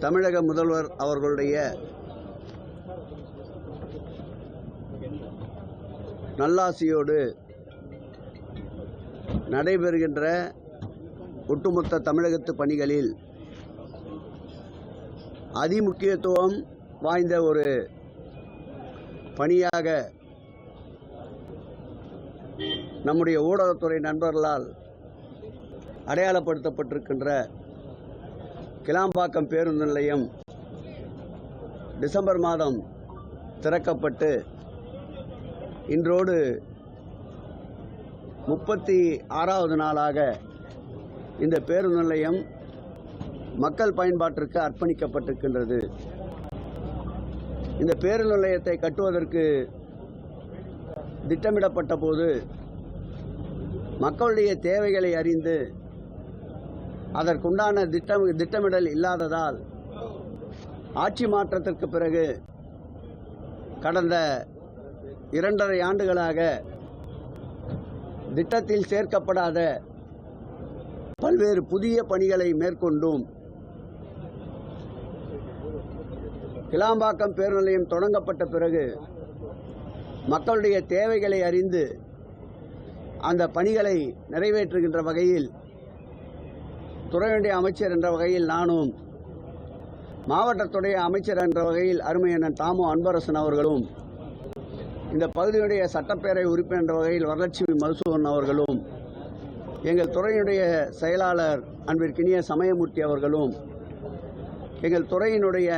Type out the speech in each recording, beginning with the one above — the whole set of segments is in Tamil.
தமிழக முதல்வர் அவர்களுடைய நல்லாசியோடு நடைபெறுகின்ற ஒட்டுமொத்த தமிழகத்து பணிகளில் அதிமுக்கியத்துவம் வாய்ந்த ஒரு பணியாக நம்முடைய ஊடகத்துறை நண்பர்களால் அடையாளப்படுத்தப்பட்டிருக்கின்ற கிளாம்பாக்கம் பேருந்து நிலையம் டிசம்பர் மாதம் திறக்கப்பட்டு இன்றோடு 36வது நாளாக இந்த பேருந்து நிலையம் மக்கள் பயன்பாட்டிற்கு அர்ப்பணிக்கப்பட்டிருக்கின்றது. இந்த பேருந்து நிலையத்தை கட்டுவதற்கு திட்டமிடப்பட்ட போது மக்களுடைய தேவைகளை அறிந்து அதற்குண்டான திட்டமிடல் இல்லாததால் ஆட்சி மாற்றத்திற்கு பிறகு கடந்த 2.5 ஆண்டுகளாக திட்டத்தில் சேர்க்கப்படாத பல்வேறு புதிய பணிகளை மேற்கொண்டும் கிளாம்பாக்கம் பேருந்து நிலையம் தொடங்கப்பட்ட பிறகு மக்களுடைய தேவைகளை அறிந்து அந்த பணிகளை நிறைவேற்றுகின்ற வகையில் துறையுடைய அமைச்சர் என்ற வகையில் நானும், மாவட்டத்துடைய அமைச்சர் என்ற வகையில் அருமையண்ணன் தாமு அன்பரசன் அவர்களும், இந்த பகுதியுடைய சட்டப்பேரவை உறுப்பினர் என்ற வகையில் வரலட்சுமி மதுசூதன் அவர்களும், எங்கள் துறையினுடைய செயலாளர் அன்பிற்கினிய சமயமூர்த்தி அவர்களும், எங்கள் துறையினுடைய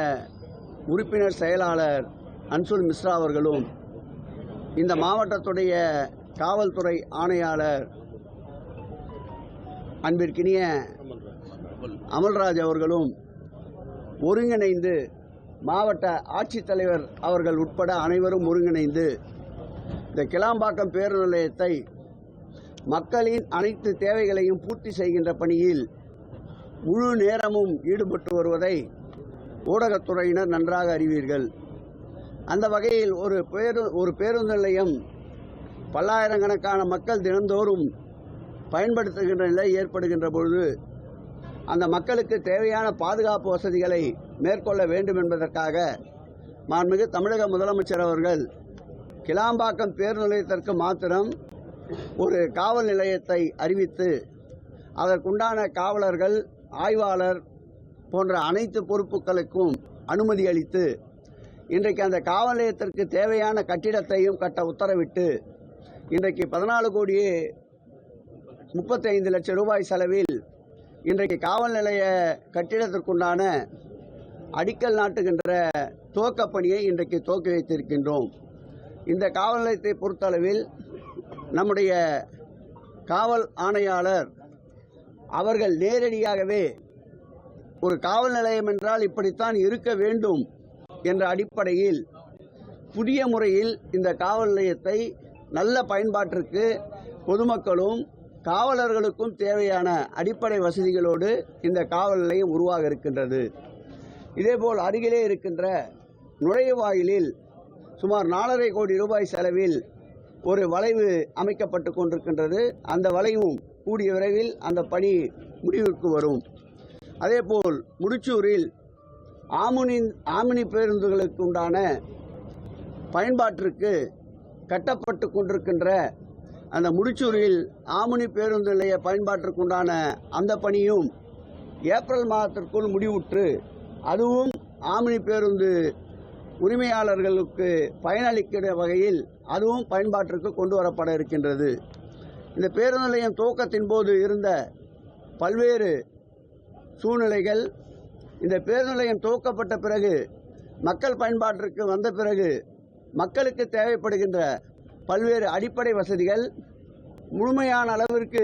உறுப்பினர் செயலாளர் அன்சுல் மிஸ்ரா அவர்களும், இந்த மாவட்டத்துடைய காவல்துறை ஆணையாளர் அன்பிற்கினிய அமல்ராஜ் அவர்களும் ஒருங்கிணைந்து, மாவட்ட ஆட்சித்தலைவர் அவர்கள் உட்பட அனைவரும் ஒருங்கிணைந்து இந்த கிளாம்பாக்கம் பேருந்து நிலையத்தை மக்களின் அனைத்து தேவைகளையும் பூர்த்தி செய்கின்ற பணியில் முழு நேரமும் ஈடுபட்டு வருவதை ஊடகத்துறையினர் நன்றாக அறிவீர்கள். அந்த வகையில் ஒரு பேருந்து நிலையம் பல்லாயிரக்கணக்கான மக்கள் தினந்தோறும் பயன்படுத்துகின்ற நிலை ஏற்படுகின்ற பொழுது அந்த மக்களுக்கு தேவையான பாதுகாப்பு வசதிகளை மேற்கொள்ள வேண்டும் என்பதற்காக மாண்புமிகு தமிழக முதலமைச்சர் அவர்கள் கிளாம்பாக்கம் பேருந்து நிலையத்திற்கு மாத்திரம் ஒரு காவல் நிலையத்தை அறிவித்து அதற்குண்டான காவலர்கள், ஆய்வாளர் போன்ற அனைத்து பொறுப்புகளுக்கும் அனுமதி அளித்து இன்றைக்கு அந்த காவல் நிலையத்திற்கு தேவையான கட்டிடத்தையும் கட்ட உத்தரவிட்டு இன்றைக்கு 14,35 லட்சம் ரூபாய் செலவில் இன்றைக்கு காவல் நிலைய கட்டிடத்திற்குண்டான அடிக்கல் நாட்டுகின்ற துவக்கப் பணியை இன்றைக்கு துவக்கி வைத்திருக்கின்றோம். இந்த காவல் நிலையத்தை பொறுத்தளவில் நம்முடைய காவல் ஆணையாளர் அவர்கள் நேரடியாகவே ஒரு காவல் நிலையம் என்றால் இப்படித்தான் இருக்க வேண்டும் என்ற அடிப்படையில் புதிய முறையில் இந்த காவல் நிலையத்தை நல்ல பயன்பாட்டிற்கு பொதுமக்களும் காவலர்களுக்கும் தேவையான அடிப்படை வசதிகளோடு இந்த காவல் நிலையம் உருவாக இருக்கின்றது. இதேபோல் அருகிலே இருக்கின்ற நுழைவாயிலில் சுமார் 4.5 கோடி ரூபாய் செலவில் ஒரு வளைவு அமைக்கப்பட்டு கொண்டிருக்கின்றது. அந்த வளைவும் கூடிய விரைவில் அந்த பணி முடிவுக்கு வரும். அதேபோல் முடிச்சூரில் ஆம்னி பேருந்துகளுக்கு உண்டான பயன்பாட்டிற்கு கட்டப்பட்டு கொண்டிருக்கின்ற அந்த முடிச்சூரில் ஆம்னி பேருந்து நிலைய பயன்பாட்டிற்குண்டான அந்த பணியும் ஏப்ரல் மாதத்திற்குள் முடிவுற்று அதுவும் ஆம்னி பேருந்து உரிமையாளர்களுக்கு பயனளிக்கிற வகையில் அதுவும் பயன்பாட்டிற்கு கொண்டு வரப்பட இருக்கின்றது. இந்த பேருந்து நிலையம் துவக்கத்தின் போது இருந்த பல்வேறு சூழ்நிலைகள் இந்த பேருந்து நிலையம் துவக்கப்பட்ட பிறகு மக்கள் பயன்பாட்டிற்கு வந்த பிறகு மக்களுக்கு தேவைப்படுகின்ற பல்வேறு அடிப்படை வசதிகள் முழுமையான அளவிற்கு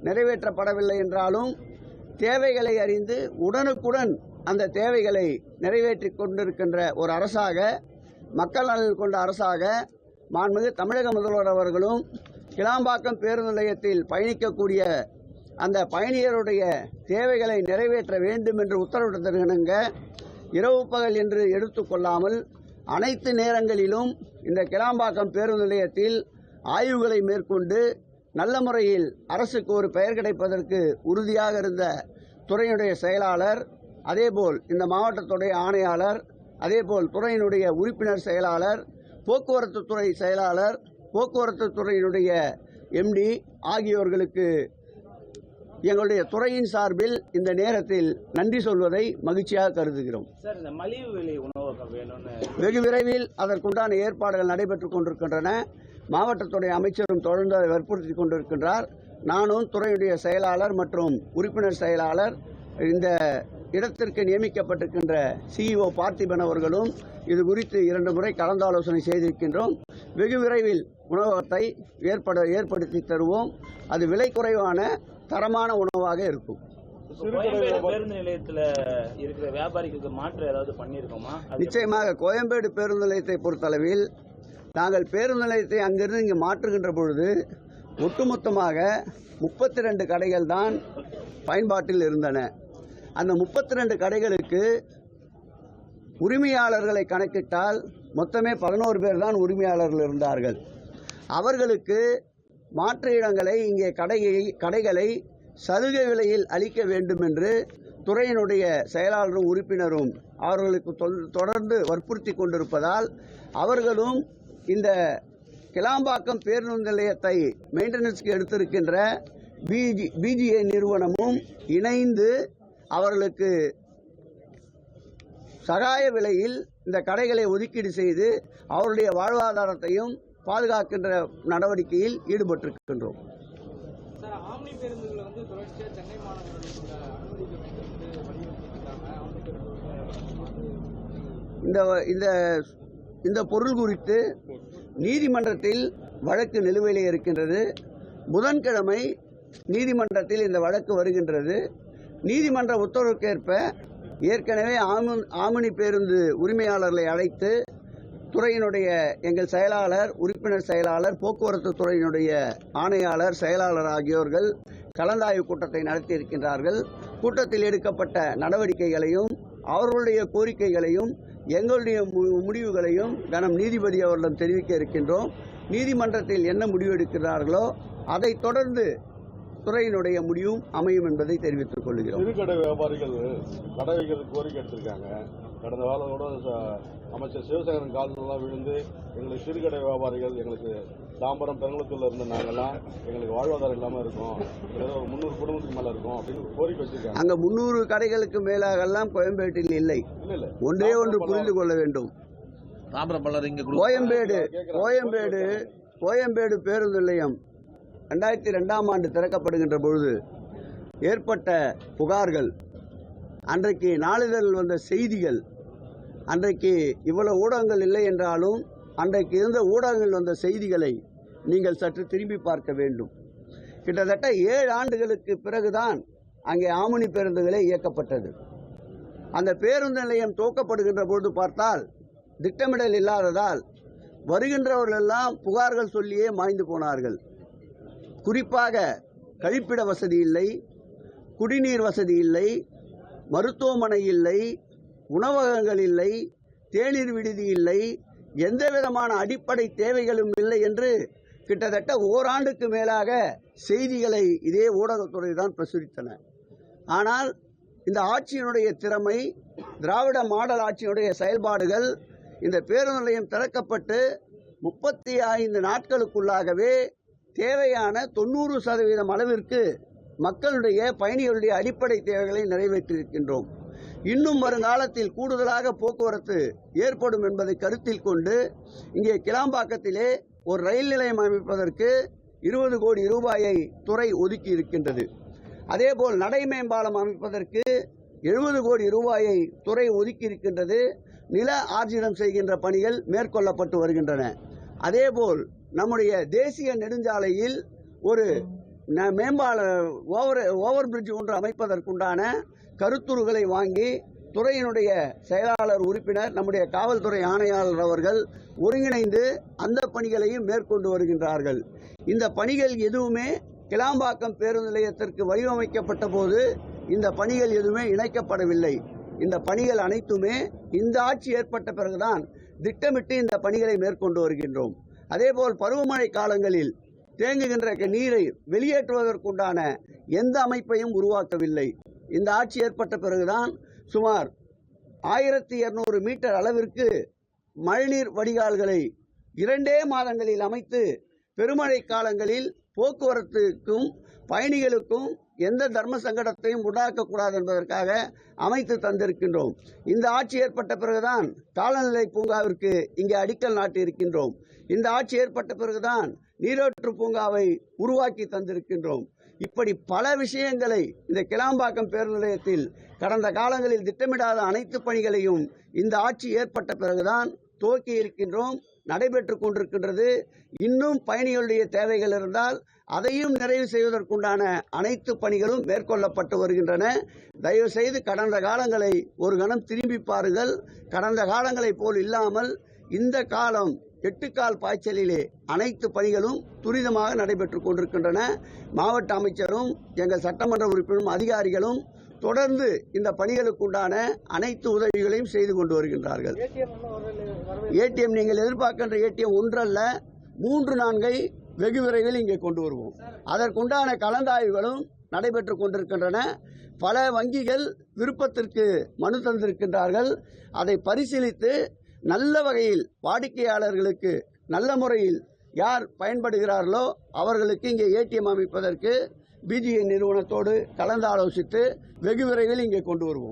நிறைவேற்றப்படவில்லை என்றாலும் தேவைகளை அறிந்து உடனுக்குடன் அந்த தேவைகளை நிறைவேற்றி கொண்டிருக்கின்ற ஒரு அரசாக, மக்கள் நலன் கொண்ட அரசாக மாண்புமிகு தமிழக முதல்வர் அவர்களும் கிளாம்பாக்கம் பேருந்து நிலையத்தில் பயணிக்கக்கூடிய அந்த பயணியருடைய தேவைகளை நிறைவேற்ற வேண்டும் என்று உத்தரவிட்டிருக்கின்ற இரவு பகல் என்று எடுத்துக்கொள்ளாமல் அனைத்து நேரங்களிலும் இந்த கிளாம்பாக்கம் பேருந்து நிலையத்தில் ஆய்வுகளை மேற்கொண்டு நல்ல முறையில் அரசுக்கு ஒரு பெயர் கிடைப்பதற்கு உறுதியாக இருந்த துறையினுடைய செயலாளர் அதேபோல் இந்த மாவட்டத்துடைய ஆணையாளர், அதேபோல் துறையினுடைய உறுப்பினர் செயலாளர், போக்குவரத்து துறை செயலாளர், போக்குவரத்து துறையினுடைய எம்டி ஆகியோர்களுக்கு எங்களுடைய துறையின் சார்பில் இந்த நேரத்தில் நன்றி சொல்வதை மகிழ்ச்சியாக கருதுகிறோம். சார், இந்த மலிவு விலை உணவகம் வேணும்னு வெகு விரைவில் அதற்குண்டான ஏற்பாடுகள் நடைபெற்றுக் கொண்டிருக்கின்றன. மாவட்டத்துடைய அமைச்சரும் தொடர்ந்து அதை வற்புறுத்தி கொண்டிருக்கின்றார். நானும் துறையுடைய செயலாளர் மற்றும் உறுப்பினர் செயலாளர், இந்த இடத்திற்கு நியமிக்கப்பட்டிருக்கின்ற சிஇஓ பார்த்திபன் அவர்களும் இது குறித்து 2 முறை கலந்தாலோசனை செய்திருக்கின்றோம். வெகு விரைவில் உணவகத்தை ஏற்படுத்தி தருவோம். அது விலை குறைவான தரமான உணவாக இருக்கும். பேருந்து நிலையத்தில் இருக்கிற வியாபாரிகளுக்கு மாற்று ஏதாவது பண்ணியிருக்கோமா? நிச்சயமாக கோயம்பேடு பேருந்து நிலையத்தை பொறுத்தளவில் நாங்கள் பேருந்து நிலையத்தை அங்கிருந்து இங்கு மாற்றுகின்ற பொழுது ஒட்டுமொத்தமாக 32 கடைகள் தான் பயன்பாட்டில் இருந்தன. அந்த 32 கடைகளுக்கு உரிமையாளர்களை கணக்கிட்டால் மொத்தமே 11 பேர் தான் உரிமையாளர்கள் இருந்தார்கள். அவர்களுக்கு மாற்று இடங்களை இங்கே கடைகளை சலுகை விலையில் அளிக்க வேண்டும் என்று துறையினுடைய செயலாளரும் உறுப்பினரும் அவர்களுக்கு தொடர்ந்து வற்புறுத்தி கொண்டிருப்பதால் அவர்களும் இந்த கிளாம்பாக்கம் பேருந்து நிலையத்தை மெயின்டெனன்ஸ்க்கு எடுத்திருக்கின்ற பிஜிஏ நிறுவனமும் இணைந்து அவர்களுக்கு சகாய விலையில் இந்த கடைகளை ஒதுக்கீடு செய்து அவருடைய வாழ்வாதாரத்தையும் பாதுகாக்கின்ற நடவடிக்கையில் ஈடுபட்டிருக்கின்றோம். இந்த பொருள் குறித்து நீதிமன்றத்தில் வழக்கு நிலுவையில் இருக்கின்றது. புதன்கிழமை நீதிமன்றத்தில் இந்த வழக்கு வருகின்றது. நீதிமன்ற உத்தரவுக்கேற்ப ஏற்கனவே ஆமினி பேருந்து உரிமையாளர்களை அழைத்து துறையினுடைய எங்கள் செயலாளர், உறுப்பினர் செயலாளர், போக்குவரத்து துறையினுடைய ஆணையாளர், செயலாளர் ஆகியோர்கள் கலந்தாய்வு கூட்டத்தை நடத்தியிருக்கின்றார்கள். கூட்டத்தில் எடுக்கப்பட்ட நடவடிக்கைகளையும் அவர்களுடைய கோரிக்கைகளையும் எங்களுடைய முடிவுகளையும் கனம் நீதிபதி அவர்களிடம் தெரிவிக்க இருக்கின்றோம். நீதிமன்றத்தில் என்ன முடிவு எடுக்கிறார்களோ அதைத் தொடர்ந்து துறையினுடைய முடிவும் அமையும் என்பதை தெரிவித்துக் கொள்கிறோம். சிறுகடை வியாபாரிகள் கடை வைக்கிறதுக்கு கோரிக்கை எடுத்திருக்காங்க. கடந்த வாரத்தோட அமைச்சர் சிவசேகரன் காலெல்லாம் விழுந்து எங்களுக்கு சிறுகடை வியாபாரிகள், எங்களுக்கு தாம்பரம் பெருங்குளத்தூர்ல இருந்த நாங்கெல்லாம் எங்களுக்கு வாழ்வாதாரம் இல்லாமல் இருக்கும், 300 குடும்பத்துக்கு மேல இருக்கும் அப்படின்னு கோரிக்கை வச்சிருக்காங்க. அங்க 300 கடைகளுக்கு மேலாக எல்லாம் கோயம்பேட்டில் இல்லை. ஒன்றே ஒன்று புரிந்து கொள்ள வேண்டும். கோயம்பேடு பேருந்து நிலையம் 2002ஆம் ஆண்டு திறக்கப்படுகின்ற பொழுது ஏற்பட்ட புகார்கள், அன்றைக்கு நாளிதழில் வந்த செய்திகள், அன்றைக்கு இவ்வளவு ஊடகங்கள் இல்லை என்றாலும் அன்றைக்கு இருந்த ஊடகங்கள் வந்த செய்திகளை நீங்கள் சற்று திரும்பி பார்க்க வேண்டும். கிட்டத்தட்ட 7 ஆண்டுகளுக்கு பிறகுதான் அங்கே ஆமினி பேருந்துகளே இயக்கப்பட்டது. அந்த பேருந்து நிலையம் துவக்கப்படுகின்ற பொழுது பார்த்தால் திட்டமிடல் இல்லாததால் வருகின்றவர்கள் எல்லாம் புகார்கள் சொல்லியே மாய்ந்து போனார்கள். குறிப்பாக கழிப்பிட வசதி இல்லை, குடிநீர் வசதி இல்லை, மருத்துவமனை இல்லை, உணவகங்கள் இல்லை, தேநீர் விடுதி இல்லை, எந்த விதமான அடிப்படை தேவைகளும் இல்லை என்று கிட்டத்தட்ட ஓராண்டுக்கு மேலாக செய்திகளை இதே ஊடகத்துறை தான் பிரசுரித்தன. ஆனால் இந்த ஆட்சியினுடைய திறமை, திராவிட மாடல் ஆட்சியினுடைய செயல்பாடுகள், இந்த பேருந்து நிலையம் திறக்கப்பட்டு 35 நாட்களுக்குள்ளாகவே தேவையான 90% அளவிற்கு மக்களுடைய, பயணிகளுடைய அடிப்படை தேவைகளை நிறைவேற்றியிருக்கின்றோம். இன்னும் வருங்காலத்தில் கூடுதலாக போக்குவரத்து ஏற்படும் என்பதை கருத்தில் கொண்டு இங்கே கிளாம்பாக்கத்திலே ஒரு ரயில் நிலையம் அமைப்பதற்கு 20 கோடி ரூபாயை துறை ஒதுக்கி இருக்கின்றது. அதேபோல் நடை மேம்பாலம் அமைப்பதற்கு 70 கோடி ரூபாயை துறை ஒதுக்கி இருக்கின்றது. நில ஆர்ஜிதம் செய்கின்ற பணிகள் மேற்கொள்ளப்பட்டு வருகின்றன. அதேபோல் நம்முடைய தேசிய நெடுஞ்சாலையில் ஒரு ஓவர் பிரிட்ஜ் ஒன்று அமைப்பதற்குண்டான கருத்துருகளை வாங்கி துறையினுடைய செயலாளர், உறுப்பினர், நம்முடைய காவல்துறை ஆணையாளர் அவர்கள் ஒருங்கிணைந்து அந்த பணிகளையும் மேற்கொண்டு வருகின்றார்கள். இந்த பணிகள் எதுவுமே கிளாம்பாக்கம் பேருந்து நிலையத்திற்கு வடிவமைக்கப்பட்ட போது இந்த பணிகள் எதுவுமே இணைக்கப்படவில்லை. இந்த பணிகள் அனைத்துமே இந்த ஆட்சி ஏற்பட்ட பிறகுதான் திட்டமிட்டு இந்த பணிகளை மேற்கொண்டு வருகின்றோம். அதேபோல் பருவமழை காலங்களில் தேங்குகின்ற நீரை வெளியேற்றுவதற்குண்டான எந்த அமைப்பையும் உருவாக்கவில்லை. இந்த ஆட்சி ஏற்பட்ட பிறகுதான் சுமார் 1200 மீட்டர் அளவிற்கு மழைநீர் வடிகால்களை 2 மாதங்களில் அமைத்து பெருமழை காலங்களில் போக்குவரத்துக்கும் பயணிகளுக்கும் எந்த தர்ம சங்கடத்தையும் உண்டாக்கக்கூடாது என்பதற்காக அமைத்து தந்திருக்கின்றோம். இந்த ஆட்சி ஏற்பட்ட பிறகுதான் காலநிலை பூங்காவிற்கு இங்கே அடிக்கல் நாட்டி இருக்கின்றோம். இந்த ஆட்சி ஏற்பட்ட பிறகுதான் நீரேற்று பூங்காவை உருவாக்கி தந்திருக்கின்றோம். இப்படி பல விஷயங்களை இந்த கிளாம்பாக்கம் பேருந்து நிலையத்தில் கடந்த காலங்களில் திட்டமிடாத அனைத்து பணிகளையும் இந்த ஆட்சி ஏற்பட்ட பிறகுதான் துவக்கி இருக்கின்றோம், நடைபெற்று கொண்டிருக்கின்றது. இன்னும் பயணிகளுடைய தேவைகள் இருந்தால் அதையும் நிறைவு செய்வதற்குண்டான அனைத்து பணிகளும் மேற்கொள்ளப்பட்டு வருகின்றன. தயவு செய்து கடந்த காலங்களை ஒரு கணம் திரும்பி பாருங்கள். கடந்த காலங்களைப் போல் இல்லாமல் இந்த காலம் 8 கால் பாய்ச்சலிலே அனைத்து பணிகளும் துரிதமாக நடைபெற்று கொண்டிருக்கின்றன. மாவட்ட அமைச்சரும் எங்கள் சட்டமன்ற உறுப்பினரும் அதிகாரிகளும் தொடர்ந்து இந்த பணிகளுக்குண்டான அனைத்து உதவிகளையும் செய்து கொண்டு வருகின்றார்கள். ஏடிஎம் நீங்கள் எதிர்பார்க்கின்ற ஏடிஎம் ஒன்றல்ல 3-4 வெகு விரைவில் இங்கே கொண்டு வருவோம். அதற்குண்டான கலந்தாய்வுகளும் நடைபெற்று கொண்டிருக்கின்றன. பல வங்கிகள் விருப்பத்திற்கு மனு தந்திருக்கின்றார்கள். அதை பரிசீலித்து நல்ல வகையில் வாடிக்கையாளர்களுக்கு நல்ல முறையில் யார் பயன்படுகிறார்களோ அவர்களுக்கு இங்கே ஏடிஎம் அமைப்பதற்கு பிஜிஐ நிறுவனத்தோடு கலந்து ஆலோசித்து வெகு விரைவில் இங்கே கொண்டு வருவோம்.